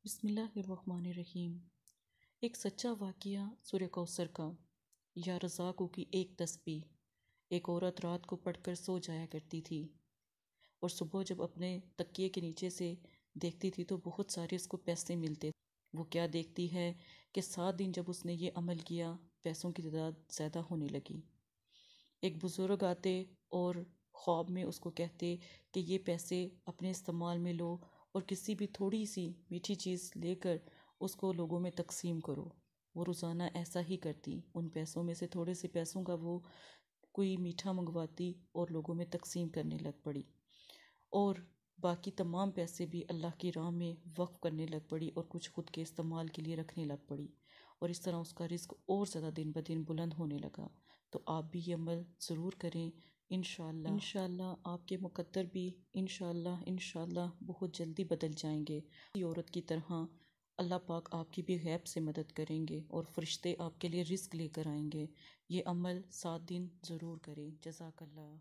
بسم اللہ الرحمن الرحیم۔ ایک سچا واقعہ سورہ کوثر کا۔ یا رزاقوں کی ایک تسبیح۔ ایک عورت رات کو پڑھ کر سو جایا کرتی تھی اور صبح جب اپنے تکیے کے نیچے سے دیکھتی تھی تو بہت سارے اس کو پیسے ملتے۔ وہ کیا دیکھتی ہے کہ 7 دن جب اس نے یہ عمل کیا پیسوں کی تعداد زیادہ ہونے لگی۔ ایک بزرگ آتے اور خواب میں اس کو کہتے کہ یہ پیسے اپنے استعمال میں لو اور کسی بھی تھوڑی سی میٹھی چیز لے کر اس کو لوگوں میں تقسیم کرو۔ وہ روزانہ ایسا ہی کرتی، ان پیسوں میں سے تھوڑے سے پیسوں کا وہ کوئی میٹھا منگواتی اور لوگوں میں تقسیم کرنے لگ پڑی، اور باقی تمام پیسے بھی اللہ کی راہ میں وقف کرنے لگ پڑی اور کچھ خود کے استعمال کے لیے رکھنے لگ پڑی، اور اس طرح اس کا رزق اور زیادہ دن بدن بلند ہونے لگا۔ تو آپ بھی یہ عمل ضرور کریں، انشاءاللہ آپ کے مقدر بھی انشاءاللہ بہت جلدی بدل جائیں گے۔ اسی عورت کی طرح اللہ پاک آپ کی بھی غیب سے مدد کریں گے اور فرشتے آپ کے لیے رزق لے کر آئیں گے۔ یہ عمل 7 دن ضرور کریں۔ جزاک اللہ۔